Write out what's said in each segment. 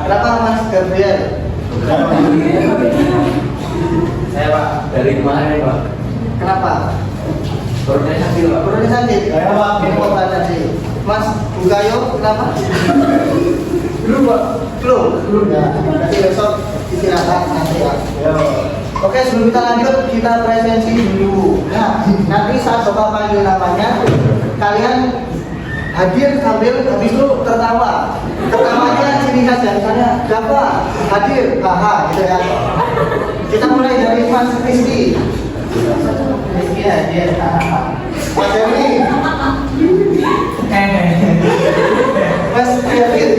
Kenapa Mas Gabriel? Saya Pak, dari kemarin Pak. Kenapa? Perutnya sakit Pak. Perutnya sakit? Saya Pak. Minum obat tadi. Mas Bukayo, kenapa? Belum Pak. Belum ya. Nanti besok istirahat nanti ya. Ya. Oke, sebelum kita lanjut, kita presensi dulu. Nah, nanti saat Bapak panggil namanya, kalian hadir sambil habis itu tertawa. Tertawanya ciri khas ya, misalnya Bapak hadir, haha gitu ya. Kita mulai dari Mas Rizky. Rizky hadir, haha. Mas Dewi. Mas Kevin.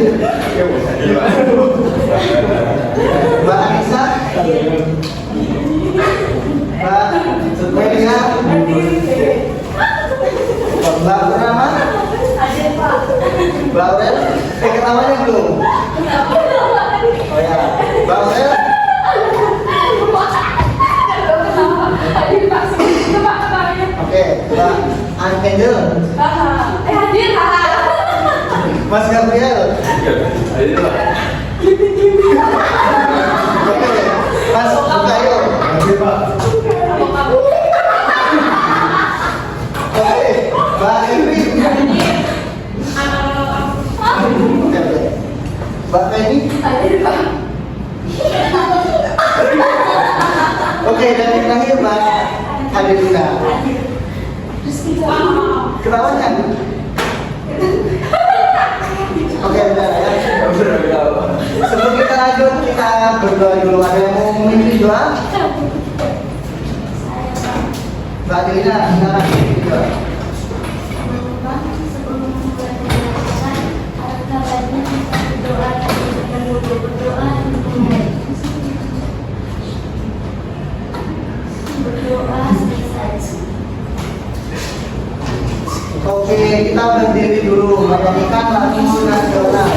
Mbak Anissa. Mbak Melia. Mbak Purnama. Mbak Aurel. Ketawanya belum? Oh ya. Mbak Aurel. Oke, Mbak Angel. Hadir, Mas Gabriel. Hadir Pak. Oke, Mas Bukayo. Hadir Pak. Oke, Mbak Evi. Oke, Mbak Penny. Oke, dan yang terakhir Mbak Adelina. Ketawanya? Oke, udah ya. Sebelum kita lanjut, kita berdoa dulu. Ada yang mau memimpin doa? Mbak Adelina, silakan memimpin doa. Oke, kita berdiri dulu menyanyikan lagu nasional.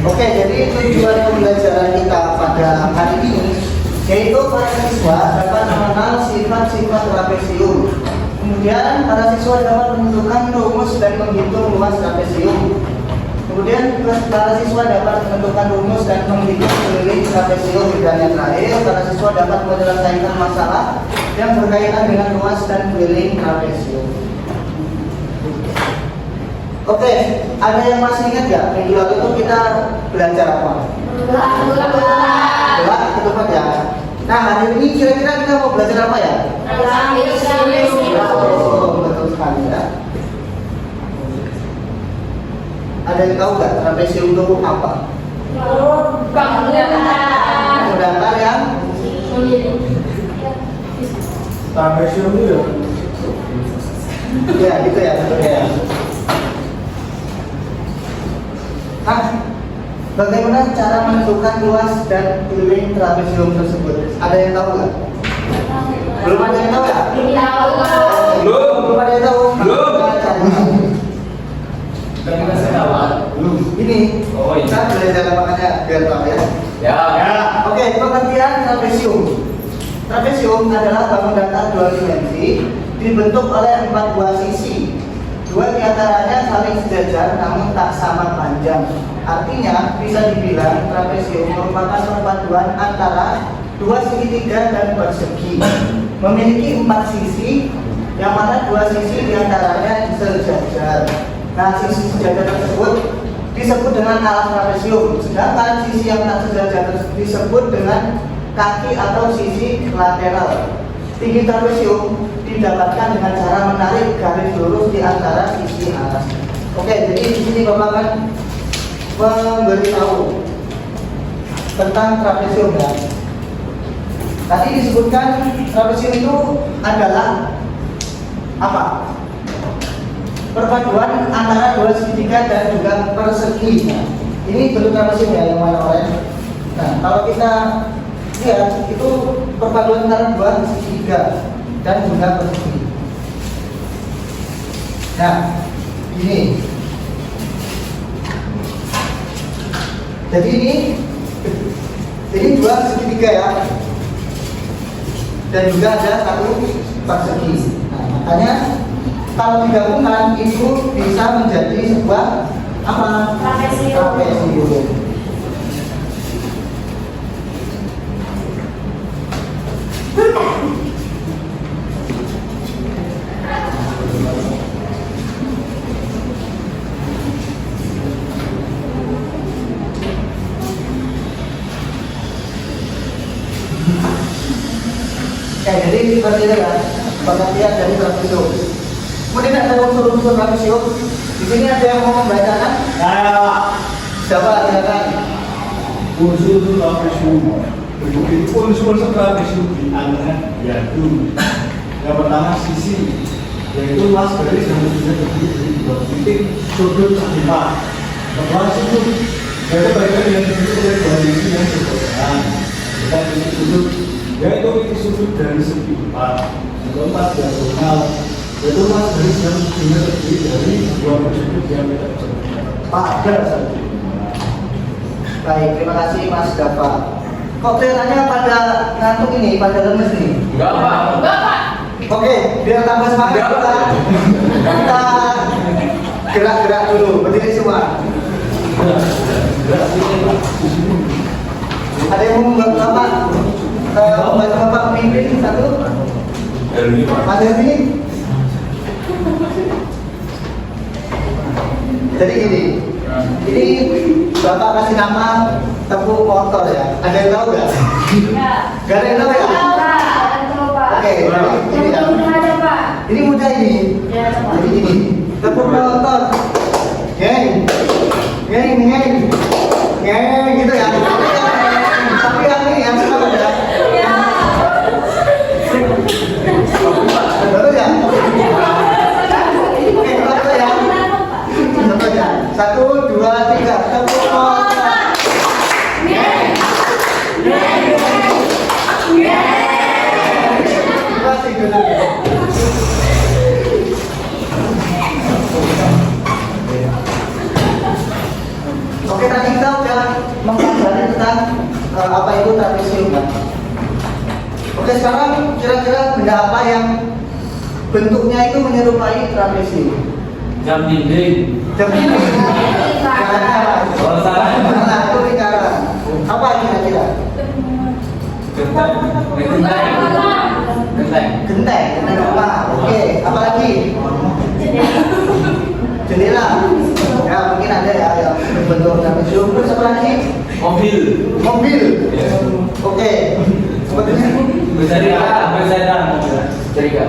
Oke, jadi tujuan pembelajaran kita pada hari ini yaitu para siswa dapat mengenal sifat-sifat trapesium. Kemudian para siswa dapat menentukan rumus dan menghitung luas trapesium. Kemudian para siswa dapat menentukan rumus dan menghitung keliling trapesium. Dan yang terakhir, para siswa dapat menyelesaikan masalah yang berkaitan dengan luas dan keliling trapesium. Oke, ada yang masih ingat nggak minggu lalu itu kita belajar apa? Bola, ketupat ya. Nah, hari ini kira-kira kita mau belajar apa ya? Oh, betul sekali ya. Ada yang tahu nggak trapesium itu apa? Datar yang Trapesium itu ya gitu ya, betul ya. Nah, bagaimana cara menentukan luas dan keliling trapesium tersebut? Ada yang tahu nggak? Belum ada yang tahu ya? Belum ada yang tahu? Kan kita sedawan. Ini, Oh, iya. kita belajar makanya biar tahu ya. Ya. Oke, pengertian trapesium. Trapesium adalah bangun datar dua dimensi dibentuk oleh 4 buah sisi. 2 diantaranya saling sejajar namun tak sama panjang. Artinya bisa dibilang trapesium merupakan perpaduan antara 2 segitiga dan persegi. Memiliki 4 sisi, yang mana 2 sisi diantaranya sejajar. Nah, sisi sejajar tersebut disebut dengan alas trapesium, sedangkan sisi yang tak sejajar disebut dengan kaki atau sisi lateral. Tinggi trapesium didapatkan dengan cara menarik garis lurus di antara sisi atas. Oke, jadi di sini Bapak akan memberitahu tentang trapesium ya. Tadi disebutkan trapesium itu adalah apa? Perpaduan antara dua segitiga dan juga persegi. Nah, ini bentuk trapesium ya yang warna oranye. Nah, kalau kita lihat itu perpaduan antara dua segitiga dan juga persegi. Nah, ini. Jadi ini dua segitiga ya. Dan juga ada satu persegi. Nah, makanya kalau digabungkan itu bisa menjadi sebuah apa? Trapesium. Jadi seperti itu ya, pengertian dari trapesium. Kemudian ada unsur-unsur trapesium. Di sini ada yang mau membacakan? Siapa? Silakan. Unsur trapesium. Unsur trapesium di antara yaitu yang pertama sisi, yaitu luas garis yang sudah terdiri dari dua titik sudut terlipat. Kedua sudut, yaitu bagian yang terdiri dari dua sisi yang bersamaan. Dan titik sudut, yaitu titik sudut dari segi empat. Yang keempat diagonal, yaitu luas garis yang sudah terdiri dari dua sudut diameter Ada satu. Baik, terima kasih Mas Dafa. Kok kelihatannya pada ngantuk ini, pada lemes nih? Enggak, Pak. Enggak, Pak. Oke, biar tambah semangat kita gerak-gerak dulu, berdiri semua. Ada yang mau membantu Bapak? Membantu Bapak memimpin satu? Mas Hermi? Jadi gini, ini Bapak kasih nama tepung motor ya. Ada yang tahu nggak? Ya. Gak ada yang tahu ya? Oke, ini ya. Ini mudah ini. Jadi ini tepung motor. Geng, geng, geng, geng gitu ya. Tapi yang ini yang sama ya. Betul ya? Oke, betul ya. Contoh ya. 1, 2, 3. Tepung motor. Masih betul. Oke, tadi kita udah mempelajari tentang apa itu trapesium kan? Oke, sekarang kira-kira benda apa yang bentuknya itu menyerupai trapesium? Jam dinding. Jam ini jangan Oh, salah. salah, itu lingkaran. Apa kira-kira? Genteng. Genteng, genteng apa? Oke, apa lagi? Jendela. Ya, mungkin ada ya yang berbentuk trapesium. Terus apa lagi? Mobil. Mobil. Oke. Sepertinya. Bersaitan. Cerita.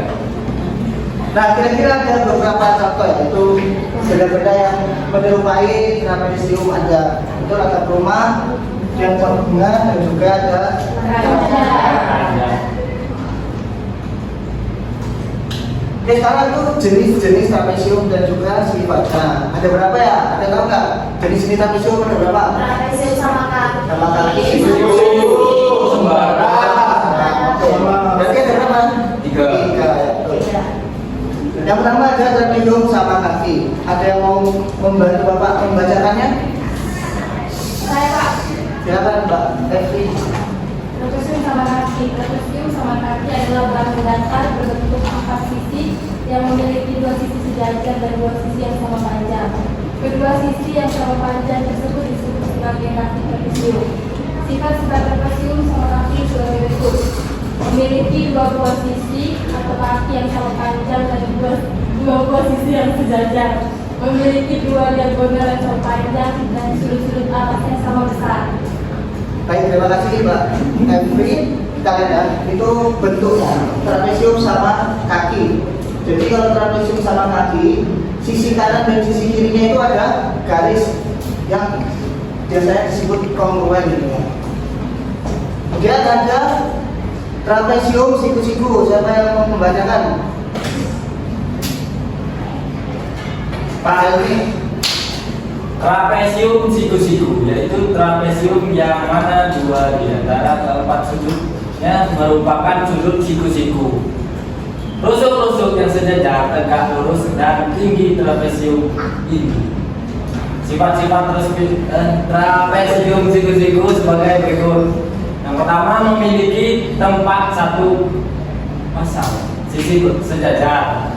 Nah, kira-kira ada beberapa contoh ya, itu benda-benda yang menyerupai trapesium ada. Itu atap rumah, yang bunga dan juga ada. Oke, sekarang itu jenis-jenis trapesium dan juga sifatnya. Ada berapa ya? Ada tahu nggak? Jenis-jenis trapesium ada berapa? Trapesium sama kaki. Sama kaki. Sembarang. Oke. Berarti ada berapa? Tiga. Tiga ya. Betul. Yang pertama ada trapesium sama kaki. Ada yang mau membantu Bapak membacakannya? Saya, Pak. Silakan Mbak Evi. Trapesium sama kaki. Trapesium sama kaki adalah bangun datar berbentuk 4 sisi yang memiliki 2 sisi sejajar dan 2 sisi yang sama panjang. Kedua sisi yang sama panjang tersebut disebut sebagai kaki trapesium. Sifat-sifat trapesium sama kaki sebagai berikut: memiliki 2 buah sisi atau kaki yang sama panjang dan 2 buah sisi yang sejajar. Memiliki 2 diagonal yang sama panjang dan sudut-sudut atasnya sama besar. Baik, terima kasih Pak Henry. Kita lihat ya, itu bentuknya trapesium sama kaki. Jadi kalau trapesium sama kaki, sisi kanan dan sisi kirinya itu ada garis yang biasanya disebut kongruen gitu ya. Kemudian ada trapesium siku-siku. Siapa yang mau membacakan? Pak Helmi. Trapesium siku-siku yaitu trapesium yang mana dua di antara keempat sudutnya merupakan sudut siku-siku. Rusuk-rusuk yang sejajar, tegak lurus dan tinggi trapesium ini. Sifat-sifat trapesium siku-siku sebagai berikut. Yang pertama, memiliki tempat satu pasang sisi sejajar.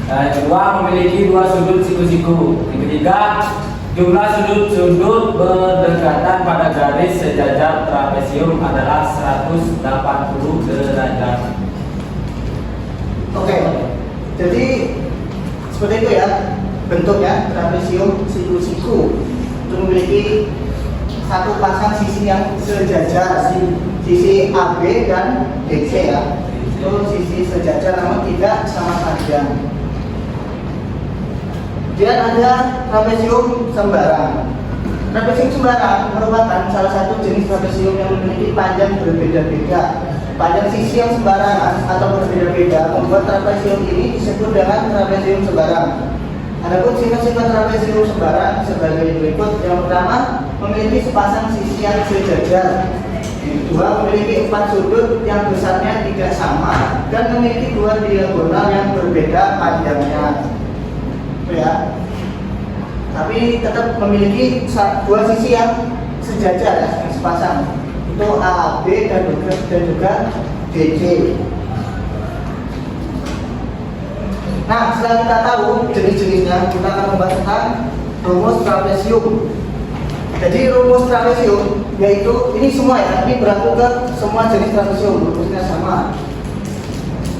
Yang kedua, memiliki dua sudut siku-siku. Yang ketiga, jumlah sudut-sudut berdekatan pada garis sejajar trapesium adalah 180 derajat. Oke, jadi seperti itu ya bentuknya trapesium siku-siku. Itu memiliki satu pasang sisi yang sejajar, sisi AB dan DC ya. Itu sisi sejajar namun tidak sama saja. Kemudian ada trapesium sembarang. Trapesium sembarang merupakan salah satu jenis trapesium yang memiliki panjang berbeda-beda. Panjang sisi yang sembarangan atau berbeda-beda membuat trapesium ini disebut dengan trapesium sembarang. Adapun sifat-sifat trapesium sembarang sebagai berikut. Yang pertama, memiliki sepasang sisi yang sejajar. Yang kedua, memiliki 4 sudut yang besarnya tidak sama dan memiliki 2 diagonal yang berbeda panjangnya. Ya, tapi tetap memiliki 2 sisi yang sejajar ya, yang sepasang. Itu AB dan juga DC. Nah, setelah kita tahu jenis-jenisnya, kita akan membahas tentang rumus trapesium. Jadi rumus trapesium yaitu ini semua ya, ini berlaku ke semua jenis trapesium, rumusnya sama.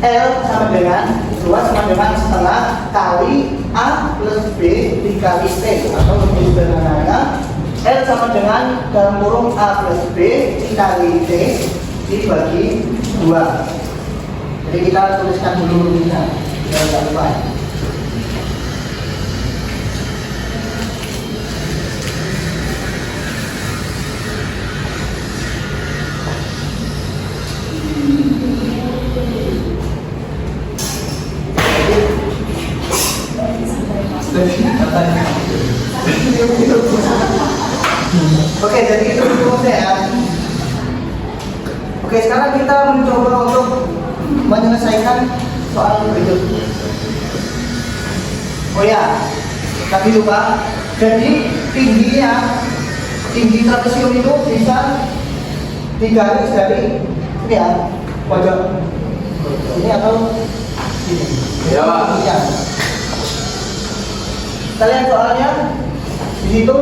L sama dengan 2 sama dengan setengah kali A plus B dikali T, atau lebih sederhananya L sama dengan dalam kurung A plus B dikali T dibagi 2. Jadi kita tuliskan dulu rumusnya biar tidak lupa. Oke, jadi itu rumusnya ya. Oke, sekarang kita mencoba untuk menyelesaikan soal berikut. Oh ya, tadi lupa. Jadi tinggi trapesium itu bisa digaris dari ini ya, pojok ini atau ini. Ya, Pak. Ya. Kita lihat soalnya di situ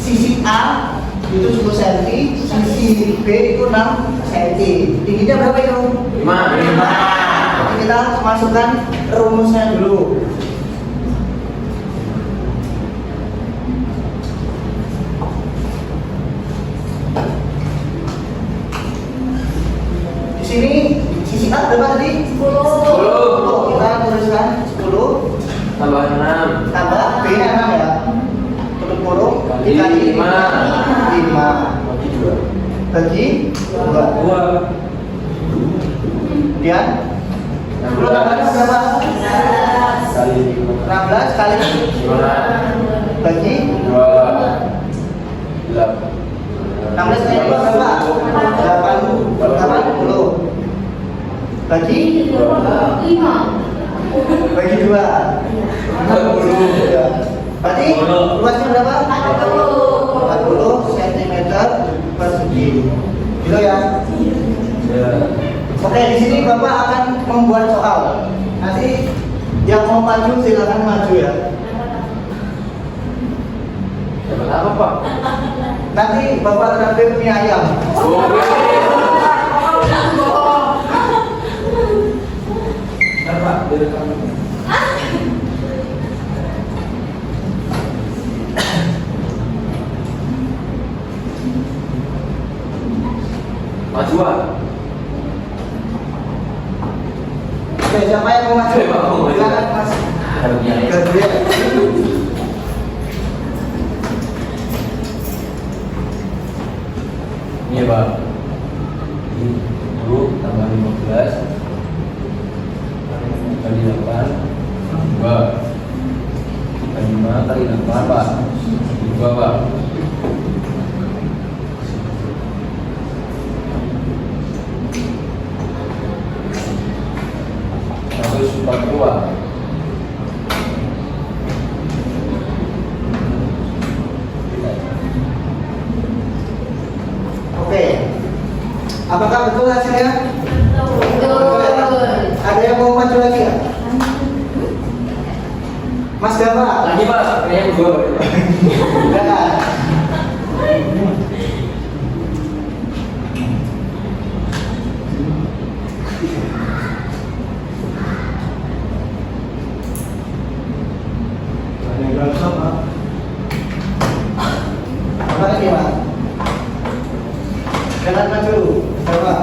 sisi A itu 10 cm, sisi B itu 6 cm. Tingginya berapa itu? 5. Jadi kita masukkan rumusnya dulu. Di sini sisi A berapa tadi? 10. Kita tuliskan 10 Tambah 6. tambah B nya 6 ya. Tutup kurung dikali 5 bagi 2. Kemudian 10 tambah 6 berapa? 16 kali 5 bagi 2 16 kali 2 berapa? 80 bagi 2 berarti luasnya berapa? 40 cm persegi. Gitu ya. Oke, di sini Bapak akan membuat soal. Nanti yang mau maju silakan maju ya. Dapat apa, Pak? Nanti Bapak traktir mie ayam. Pak, direkam. siapa yang mau maju? Silakan Mas Gabriel. Ini ya Pak. Ini 10 tambah 15 kali 8 2 kali 5 kali 8 Pak. 2 Pak. 142. Oke. Apakah betul hasilnya? Ada yang mau maju lagi ya? Mas Gama? Lagi Pak, kayaknya gua. Jangan. Ada yang bilang sama. Apa lagi Pak? Jangan maju. Coba.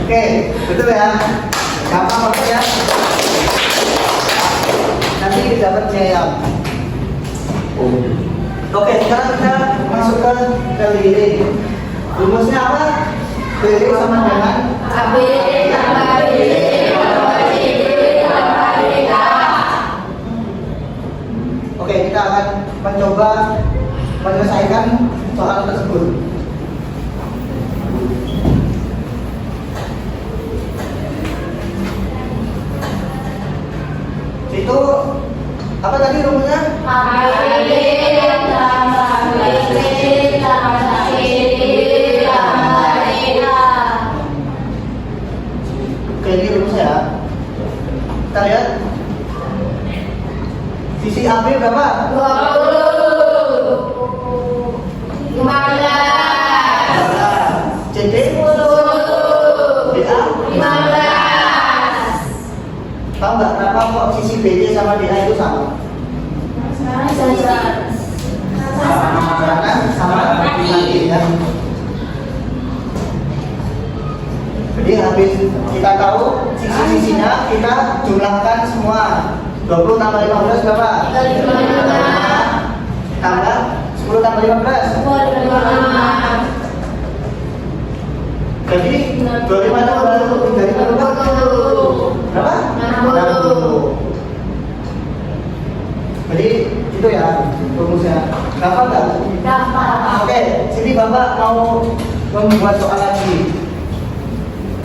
Oke, betul ya. Gampang maksudnya. Nanti kita dapat ayam. Oke, sekarang kita masuk ke keliling. Rumusnya apa? Keliling sama dengan AB tambah BC tambah CD tambah DK. Oke, kita akan mencoba menyelesaikan soal tersebut. Itu apa tadi rumusnya? AB tambah BC tambah CD tambah DK. Oke, ini rumusnya ya. Kita lihat. Sisi AB berapa? 20 15 CD 10 DA 15. tahu nggak kenapa kok sisi BD sama DA itu sama? Karena sama nanti ya. Jadi habis kita tahu sisi-sisinya, kita jumlahkan semua. 20 tambah 15 berapa? 35. Tambah 10 tambah 15. Jadi 25 tambah 20 dari berapa? Berapa? 60. Jadi itu ya rumusnya. Gampang nggak? Oke, sini Bapak mau membuat soal lagi.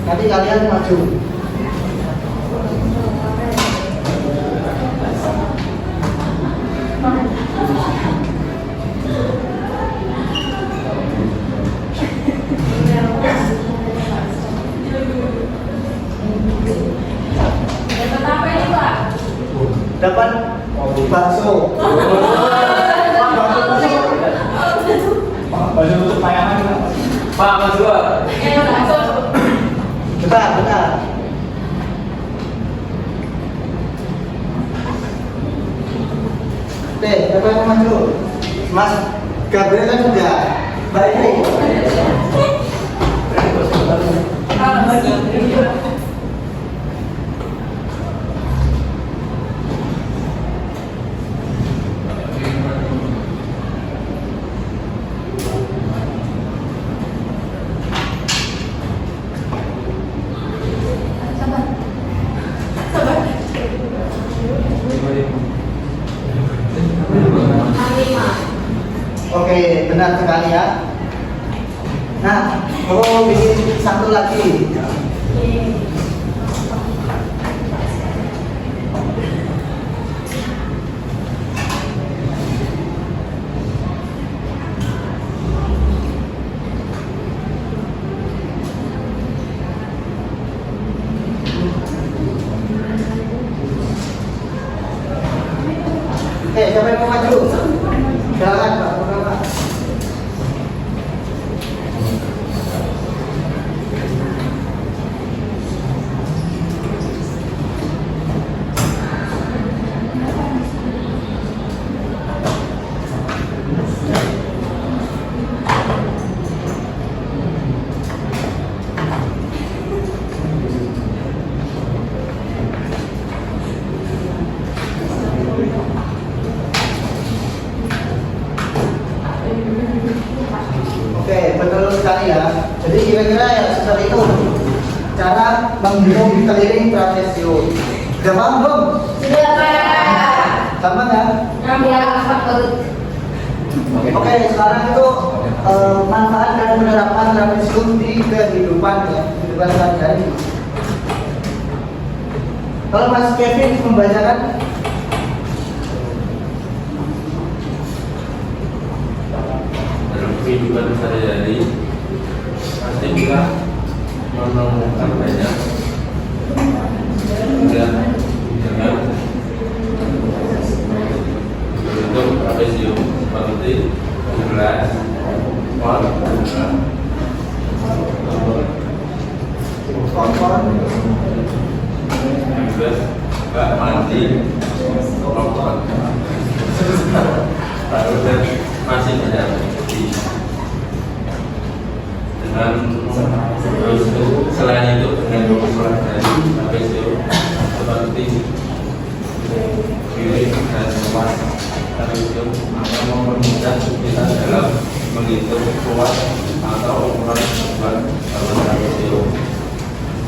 Nanti kalian maju. Dapat bakso. Baju untuk layangan. Pak, Mas Dua. Benar. Oke, siapa yang mau maju? Mas Gabriel kan sudah. Baik nih. benar sekali ya. Nah, mau bikin satu lagi. Oke, siapa yang mau maju? Silakan Pak, silakan, Pak. Oke, betul sekali ya. Jadi kira-kira ya seperti itu cara menghitung keliling trapesium. Sudah paham belum? Sudah Pak. Sama kan? Ya, Pak. Oke, sekarang itu manfaat dan penerapan trapesium di kehidupan ya, kehidupan sehari-hari. Kalau Mas Kevin membacakan. Dalam kehidupan sehari-hari pasti kita menemukan banyak dengan bentuk trapesium seperti gelas, pot, Kon-kon. gelas, bak mandi, rokok, lalu dan masih banyak lagi. Dengan terus selain itu dengan beberapa dari trapesium seperti pilih dan luas trapesium akan mempermudah kita dalam menghitung luas atau ukuran beban trapesium.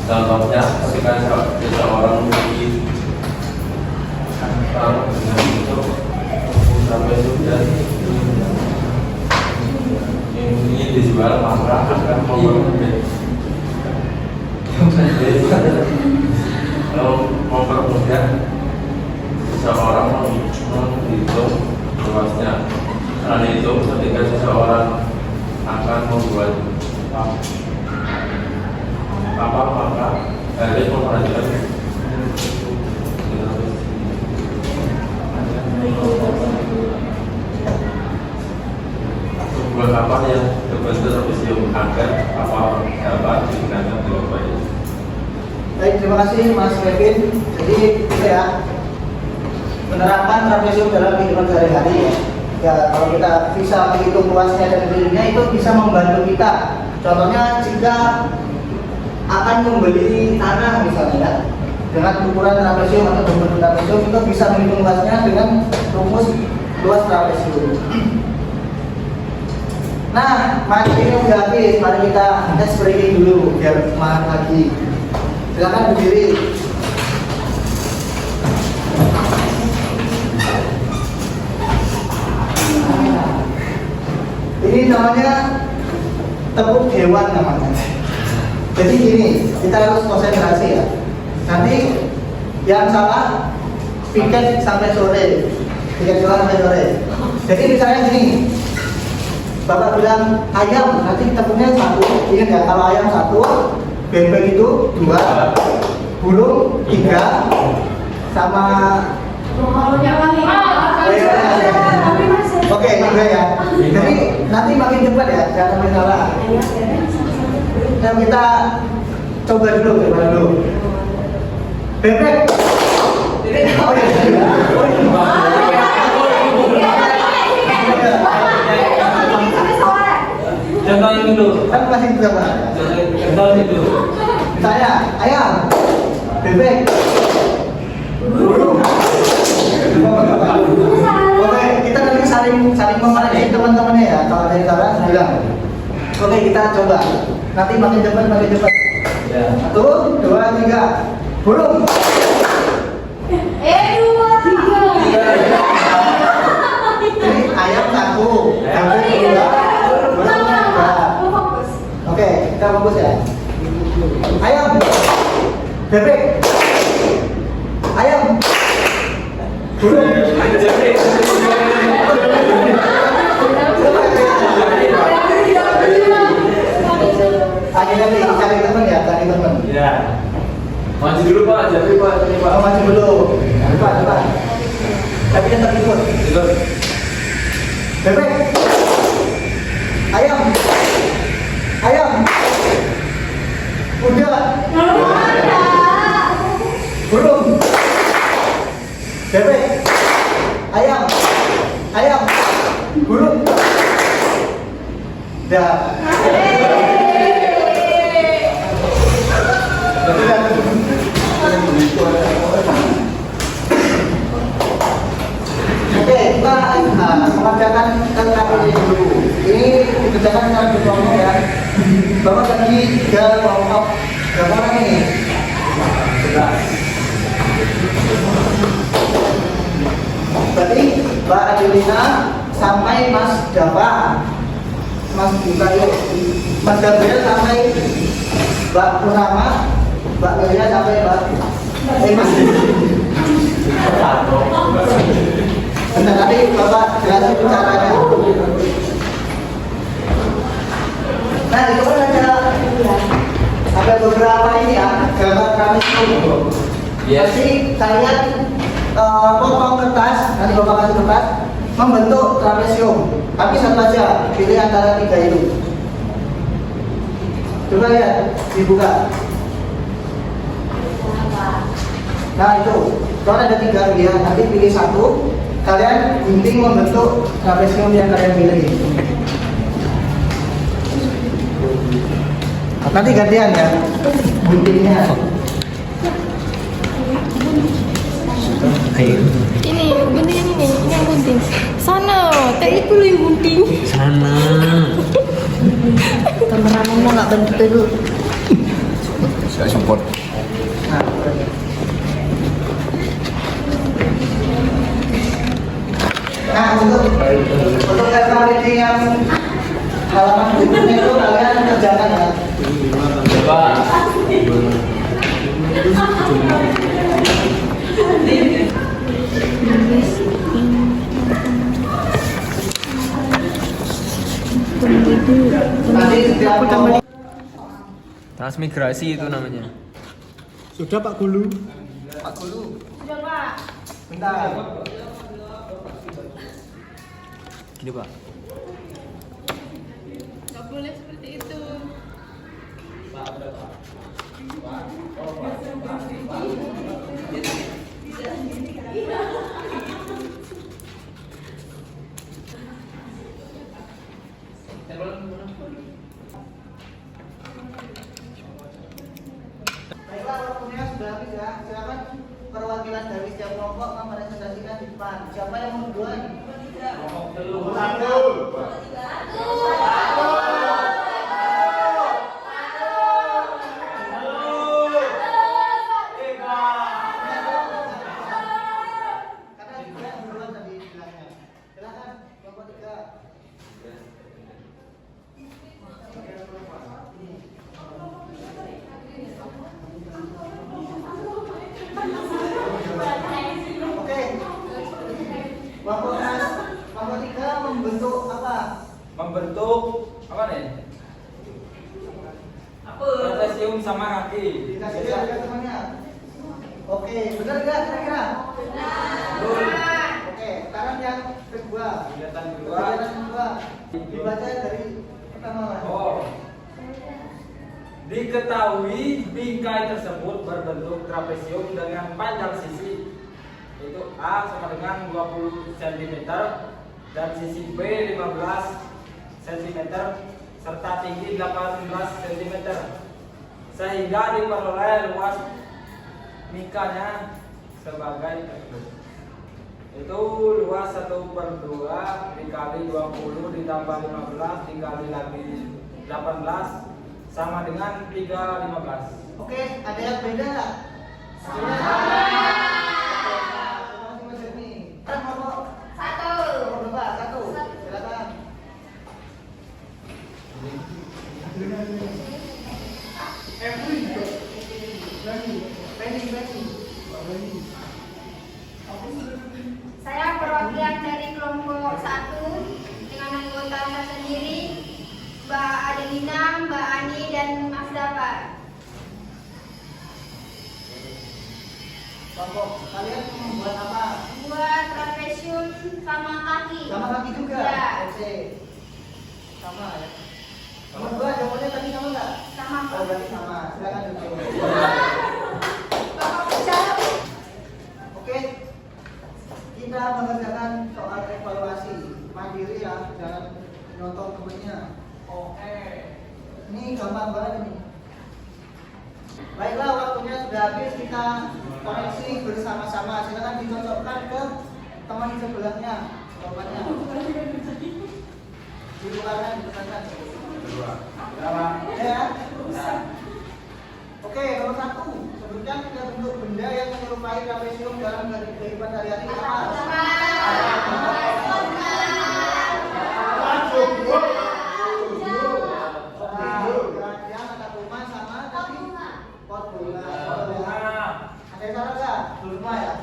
Contohnya ketika seseorang memiliki taruh dengan bentuk trapesium dan ini dijual maka akan mempermudah seseorang menghitung luasnya. Selain itu, ketika seseorang akan membuat apa maka harus memperhatikan sebuah kapal yang berbentuk trapesium agar kapal dapat digunakan dengan baik. Baik, terima kasih Mas Kevin. Jadi itu ya, penerapan trapesium dalam kehidupan sehari-hari ya. Ya, kalau kita bisa menghitung luasnya dan kelilingnya itu bisa membantu kita. Contohnya jika akan membeli tanah misalnya ya, dengan ukuran trapesium atau bentuk trapesium itu bisa menghitung luasnya dengan rumus luas trapesium. Nah, materi ini udah habis. Mari kita tes breaking dulu biar semangat lagi. Silakan berdiri. Ini namanya tepuk hewan namanya. Jadi gini, kita harus konsentrasi ya. Nanti yang salah piket sampai sore, piket sampai sore. Jadi misalnya gini, Bapak bilang ayam, nanti tepuknya satu. Ingat ya, kalau ayam satu, bebek itu dua, burung tiga, sama oke, tiga ya. Jadi nanti makin cepat ya, jangan sampai salah. Nah, kita coba dulu. Bebek. Oh iya. Contohin dulu. Kan masih sama. Contohin dulu. Saya ayam, bebek, burung. Oke, kita nanti saling memarahi teman-temannya ya. Kalau ada yang salah, bilang. Oke, kita coba. Nanti makin cepat. Ya. 1, 2, 3. Burung. 2, 3. Ini ayam satu, bebek dua, bos ya. Ayam. Bebek. Ayam. Burung. Akhirnya nih cari teman ya, cari teman. Ya. Maju dulu Pak, jadi Pak, ini Pak. Oh, maju dulu. Coba. Tapi yang terikut. Ikut. Bebek. Ayam. Ayam. Kuda. Burung. Bebek. Ayam. Ayam. Burung. Dah. Oke, kita mengerjakan kata-kata ini dulu. Ini dikerjakan secara berkelompok ya. Bapak bagi 3 kelompok. Berapa orang ini? 11. Berarti Mbak Adelina sampai Mas Dava. Mas buka yuk. Mas Gabriel sampai Mbak Purnama. Mbak Melia sampai Mbak Mas. Bentar, nanti Bapak jelasin caranya. Nah, itu kan ada beberapa ini ya, gambar kami itu. Yes. Jadi kalian potong kertas, nanti Bapak kasih kertas, membentuk trapesium. Tapi satu aja, pilih antara 3 itu. Coba lihat, dibuka. Nah itu, kalau ada 3 pilihan, nanti pilih 1. Kalian gunting membentuk trapesium yang kalian pilih. Nanti gantian ya, guntingnya. Ini gunting ini yang gunting. Sana, tadi itu yang gunting. Sana. Kameramen mau nggak bantu dulu? Saya support. Nah, untuk reading yang halaman berikutnya itu kalian kerjakan ya. Pak. Nanti setiap kelompok. Transmigrasi itu namanya. Sudah Pak Gulu. Pak Gulu. Sudah Pak. Bentar. Gini Pak. Nggak boleh seperti itu. Baiklah, waktunya sudah habis ya. Silakan perwakilan dari setiap kelompok mempresentasikan di depan. Siapa yang mau duluan? Karena juga yang duluan tadi bilangnya. Silakan kelompok 3. Oke. Kelompok 3 membentuk apa? Membentuk apa nih? Apa? Trapesium sama kaki. Dikasih lihat ke temannya. Oke, benar nggak kira-kira? Benar. Oke, sekarang yang kedua. Kegiatan Kegiatan kedua. kedua. Dibaca dari pertama. Oh. Diketahui bingkai tersebut berbentuk trapesium dengan panjang sisi itu A sama dengan 20 cm dan sisi B 15 cm serta tinggi 18 cm sehingga diperoleh luas mikanya sebagai berikut. Itu luas 1/2 dikali 20 ditambah 15 dikali lagi 18 sama dengan 3/15. Oke, ada yang beda nggak? Satu. Silakan. Saya perwakilan dari kelompok 1 dengan anggota saya sendiri, Mbak Adelina, Mbak Ani, dan Mas Dapat. Kelompok kalian membuat apa? Buat trapesium sama kaki. Sama kaki juga? Ya. Oke. Sama ya. Nomor 2 jawabannya tadi sama nggak? Sama. Oh, berarti sama. Silakan duduk. Oke. Kita mengerjakan soal evaluasi mandiri ya, jangan nonton temennya. Oke. Ini gampang banget ini. Baiklah, waktunya sudah habis, kita koreksi bersama-sama. Silakan dicocokkan ke teman sebelahnya jawabannya. Dibukakan, dibukakan. Berapa? Ya. Oke, nomor 1. Sebutkan 3 bentuk benda yang menyerupai trapesium dalam kehidupan sehari-hari. Apa? Yang ada rumah sama tadi pot bunga. Ada yang salah nggak? Rumah ya.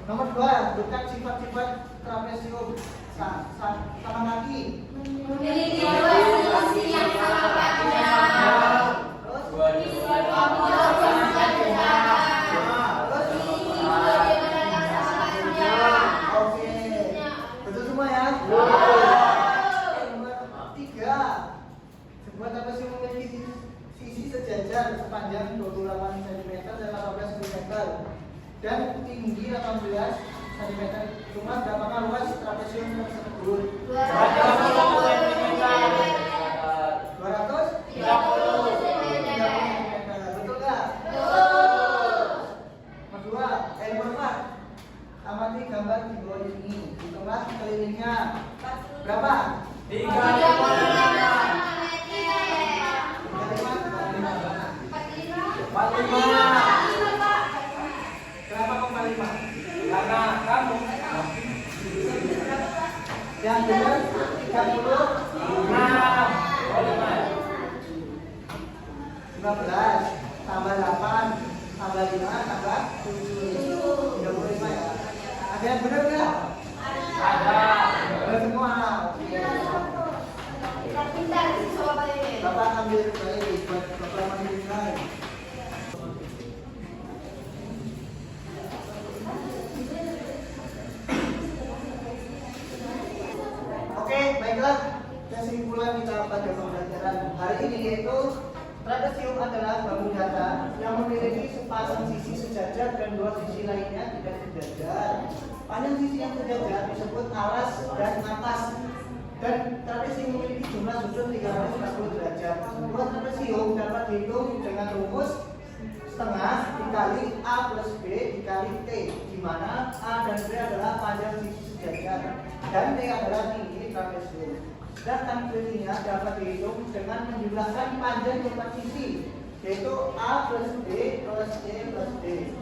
Nomor 2, sebutkan sifat-sifat trapesium sama kaki. Memiliki dua sisi yang sama panjang. Terus? Oke. Betul semua ya? Nomor 3, sebuah trapesium memiliki sisi sejajar sepanjang 28 cm dan 18 cm dan tinggi 18 cm. Cuma berapakah luas trapesium tersebut? 230 cm. Betul nggak? Nomor 4, amati gambar di bawah ini. Hitunglah kelilingnya. Berapa? 45. Kenapa kok 45? Karena kamu Yang benar 30. 15 tambah 8 tambah 5 tambah 35 ya. Ada yang benar nggak? ada. Benar semua. Pintar sih soal ini. Bapak ambil baik buat bapak menilai. Oke, baiklah. Kesimpulan kita pada pembelajaran hari ini yaitu trapesium adalah bangun datar yang memiliki sepasang sisi sejajar dan 2 sisi lainnya tidak sejajar. Panjang sisi yang sejajar disebut alas dan atas. Dan trapesium memiliki jumlah sudut 360 derajat. Buat trapesium dapat dihitung dengan rumus setengah dikali A plus B dikali T, di mana A dan B adalah panjang sisi sejajar dan T adalah tinggi trapesium. Dan tingginya dapat dihitung dengan menjumlahkan panjang 4 sisi, yaitu A plus B plus C plus D.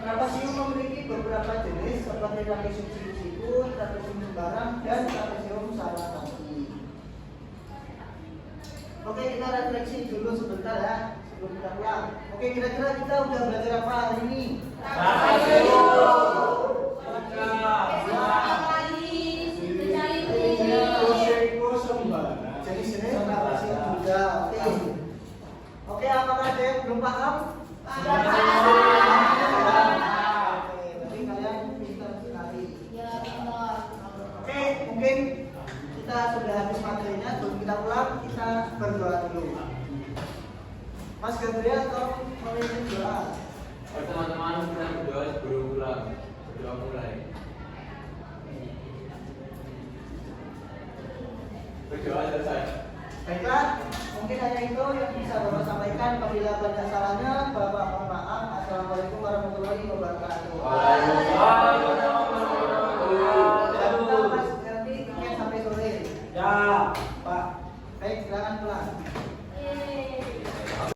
Trapesium memiliki beberapa jenis seperti trapesium sikut, trapesium sembarang, dan trapesium salah kaki. Oke, kita refleksi dulu sebentar ya, sebelum kita pulang. Oke, kira-kira kita udah belajar apa hari ini? Jadi sini trapesium juga. Oke, apakah ada yang belum paham? Berarti kalian pintar sekali. Oke, mungkin kita sudah habis materinya. Sebelum kita pulang, kita berdoa dulu. Mas Gabriel, tolong memimpin doa. Teman-teman kita berdoa sebelum pulang. Berdoa mulai. Berdoa selesai. Baiklah, mungkin hanya itu yang bisa Bapak sampaikan. Apabila banyak salahnya, Bapak mohon maaf. Assalamualaikum warahmatullahi wabarakatuh.